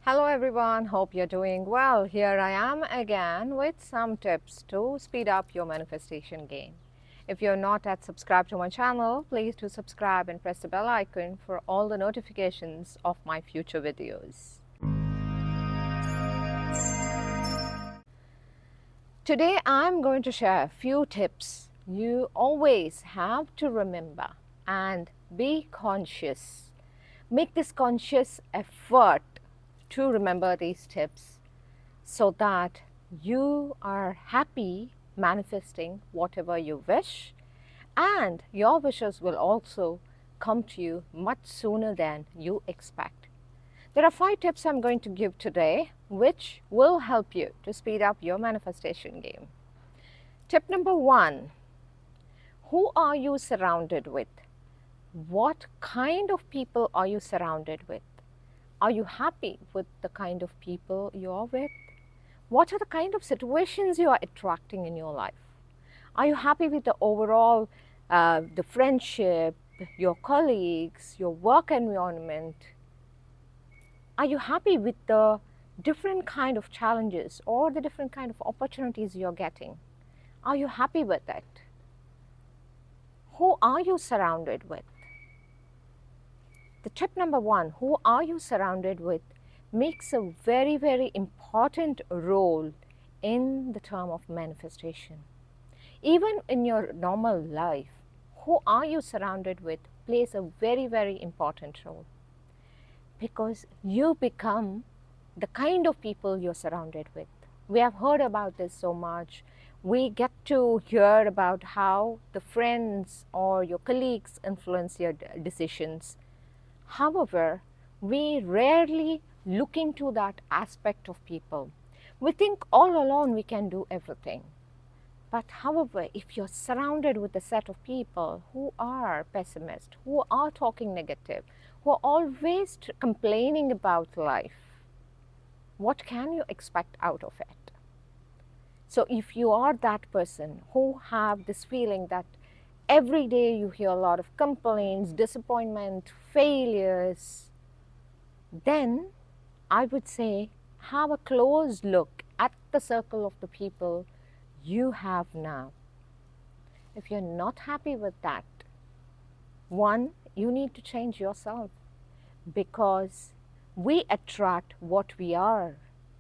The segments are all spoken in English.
Hello everyone, hope you're doing well. Here I am again with some tips to speed up your manifestation game. If you're not yet subscribed to my channel, please do subscribe and press the bell icon for all the notifications of my future videos. Today I'm going to share a few tips you always have to remember and be conscious. Make this conscious effort to remember these tips so that you are happy manifesting whatever you wish, and your wishes will also come to you much sooner than you expect. There are 5 tips I'm going to give today which will help you to speed up your manifestation game. Tip number 1: who are you surrounded with? What kind of people are you surrounded with? Are you happy with the kind of people you are with? What are the kind of situations you are attracting in your life? Are you happy with the overall, the friendship, your colleagues, your work environment? Are you happy with the different kind of challenges or the different kind of opportunities you're getting? Are you happy with it? Who are you surrounded with? The tip number 1, who are you surrounded with, makes a very, very important role in the term of manifestation. Even in your normal life, who are you surrounded with plays a very, very important role, because you become the kind of people you're surrounded with. We have heard about this so much. We get to hear about how the friends or your colleagues influence your decisions. However, we rarely look into that aspect of people. We think all alone we can do everything. But however, if you're surrounded with a set of people who are pessimist, who are talking negative, who are always complaining about life, what can you expect out of it? So if you are that person who have this feeling that every day you hear a lot of complaints, disappointment, failures, then I would say have a close look at the circle of the people you have now. If you're not happy with that, one, you need to change yourself, because we attract what we are.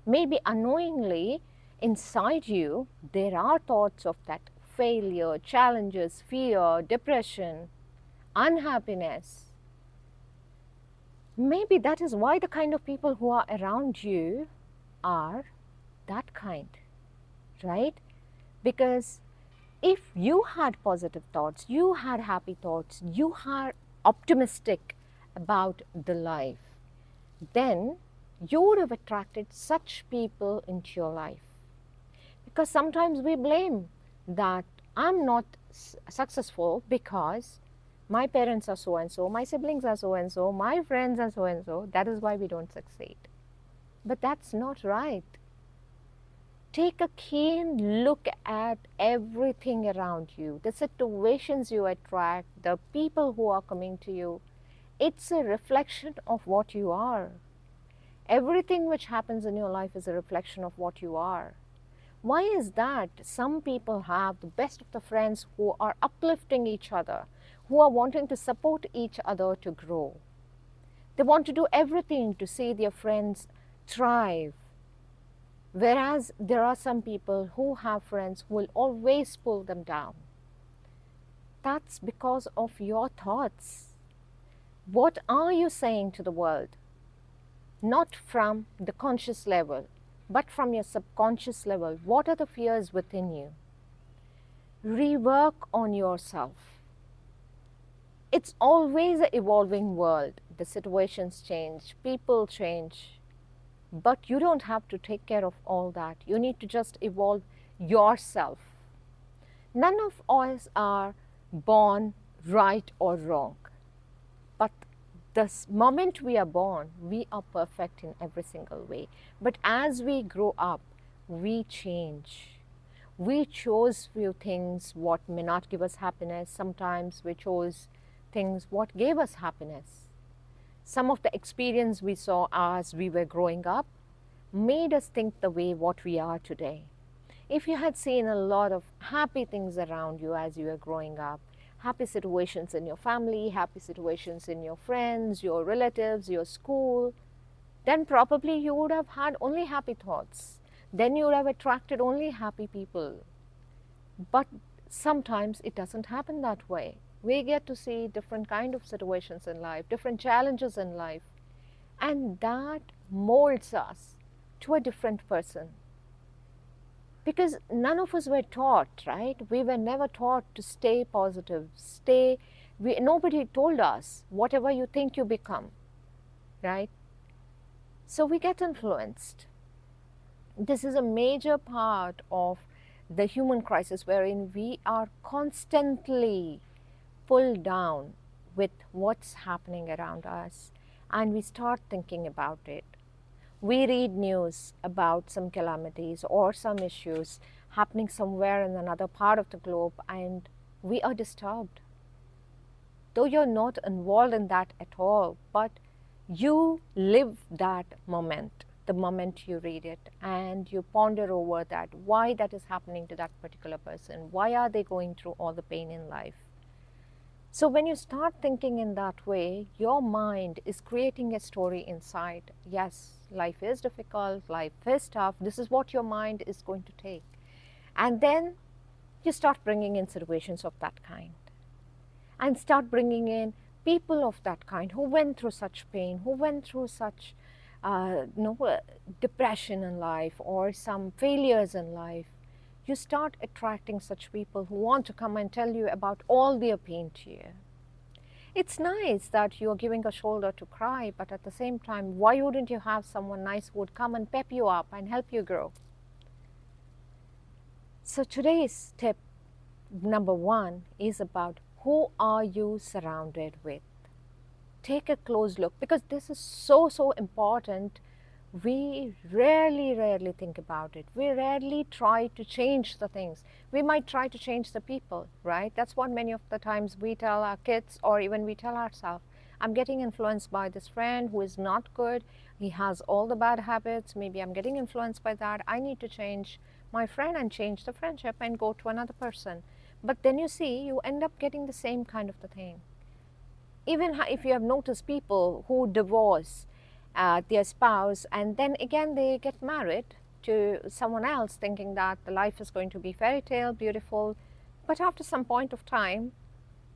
Maybe unknowingly, inside you, there are thoughts of that failure, challenges, fear, depression, unhappiness. Maybe that is why the kind of people who are around you are that kind, right? Because if you had positive thoughts, you had happy thoughts, you are optimistic about the life, then you would have attracted such people into your life. Because sometimes we blame that I'm not successful because my parents are so and so, my siblings are so and so, my friends are so and so, that is why we don't succeed. But that's not right. Take a keen look at everything around you, the situations you attract, the people who are coming to you. It's a reflection of what you are. Everything which happens in your life is a reflection of what you are. Why is that? Some people have the best of the friends who are uplifting each other, who are wanting to support each other to grow. They want to do everything to see their friends thrive. Whereas there are some people who have friends who will always pull them down. That's because of your thoughts. What are you saying to the world? Not from the conscious level, but from your subconscious level. What are the fears within you? Rework on yourself. It's always an evolving world. The situations change, people change. But you don't have to take care of all that. You need to just evolve yourself. None of us are born right or wrong. But the moment we are born, we are perfect in every single way. But as we grow up, we change. We chose few things what may not give us happiness. Sometimes we chose things what gave us happiness. some of the experience we saw as we were growing up made us think the way what we are today. If you had seen a lot of happy things around you as you were growing up, happy situations in your family, happy situations in your friends, your relatives, your school, then probably you would have had only happy thoughts. Then you would have attracted only happy people. But sometimes it doesn't happen that way. We get to see different kind of situations in life, different challenges in life, and that molds us to a different person. Because none of us were taught, right? We were never taught to stay positive, nobody told us whatever you think you become, right? So we get influenced. This is a major part of the human crisis wherein we are constantly pulled down with what's happening around us, and we start thinking about it. We read news about some calamities or some issues happening somewhere in another part of the globe, and we are disturbed. Though you're not involved in that at all, but you live that moment, the moment you read it, and you ponder over that, why that is happening to that particular person, why are they going through all the pain in life. So when you start thinking in that way, your mind is creating a story inside. Yes, life is difficult, life is tough, this is what your mind is going to take. And then you start bringing in situations of that kind, and start bringing in people of that kind who went through such pain, who went through such depression in life or some failures in life. You start attracting such people who want to come and tell you about all their pain to you. It's nice that you're giving a shoulder to cry, but at the same time, why wouldn't you have someone nice who would come and pep you up and help you grow? So today's tip number 1 is about who are you surrounded with. Take a close look, because this is so important. We rarely think about it. We rarely try to change the things. We might try to change the people, right? That's what many of the times we tell our kids, or even we tell ourselves. I'm getting influenced by this friend who is not good. He has all the bad habits. Maybe I'm getting influenced by that. I need to change my friend and change the friendship and go to another person. But then you see, you end up getting the same kind of the thing. Even if you have noticed people who divorce their spouse, and then again they get married to someone else thinking that the life is going to be fairy tale, beautiful, but after some point of time,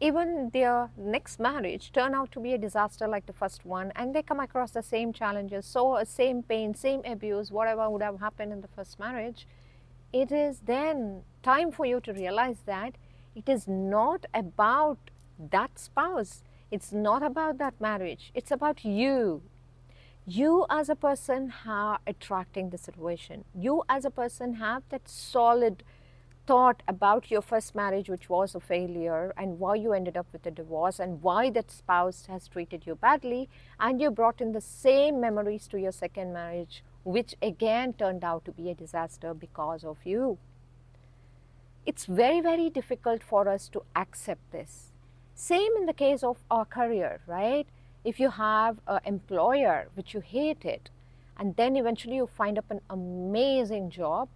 even their next marriage turn out to be a disaster like the first one, and they come across the same challenges, so same pain, same abuse, whatever would have happened in the first marriage. It is then time for you to realize that it is not about that spouse, it's not about that marriage, it's about you. You as a person are attracting the situation. You as a person have that solid thought about your first marriage, which was a failure, and why you ended up with a divorce, and why that spouse has treated you badly, and you brought in the same memories to your second marriage, which again turned out to be a disaster because of you. It's very difficult for us to accept this. Same in the case of our career, right? If you have an employer which you hated, and then eventually you find up an amazing job,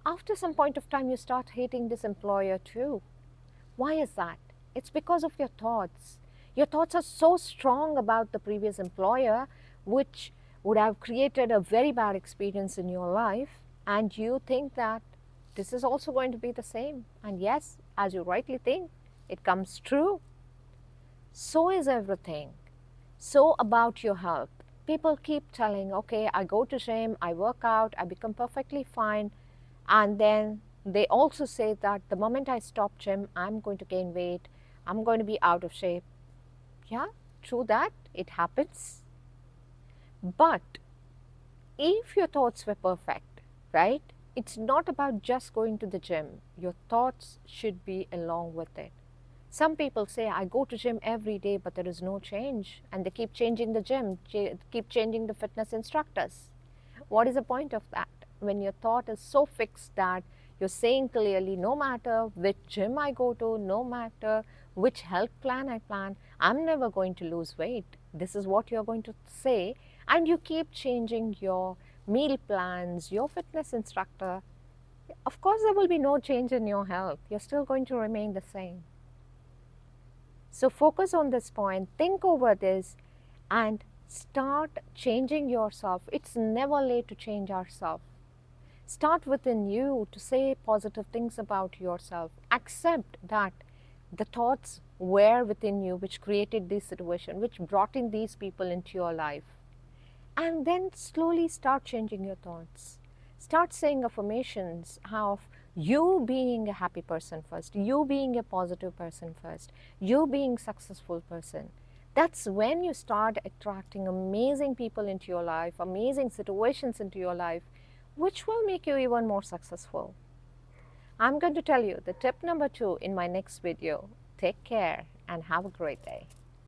after some point of time you start hating this employer too. Why is that? It's because of your thoughts. Your thoughts are so strong about the previous employer, which would have created a very bad experience in your life, and you think that this is also going to be the same. And yes, as you rightly think, it comes true. So is everything. So about your health. People keep telling, okay, I go to gym, I work out, I become perfectly fine. And then they also say that the moment I stop gym, I'm going to gain weight, I'm going to be out of shape. Yeah, true that, it happens. But if your thoughts were perfect, right, it's not about just going to the gym. Your thoughts should be along with it. Some people say, I go to gym every day, but there is no change. And they keep changing the gym, keep changing the fitness instructors. What is the point of that? When your thought is so fixed that you're saying clearly, no matter which gym I go to, no matter which health plan I plan. I'm never going to lose weight. This is what you're going to say. And you keep changing your meal plans, your fitness instructor. Of course, there will be no change in your health. You're still going to remain the same. So focus on this point, think over this, and start changing yourself. It's never late to change ourselves. Start within you to say positive things about yourself. Accept that the thoughts were within you which created this situation, which brought in these people into your life. And then slowly start changing your thoughts. Start saying affirmations of you being a happy person first, you being a positive person first, you being successful person. That's when you start attracting amazing people into your life, amazing situations into your life, which will make you even more successful. I'm going to tell you the tip number 2 in my next video. Take care and have a great day.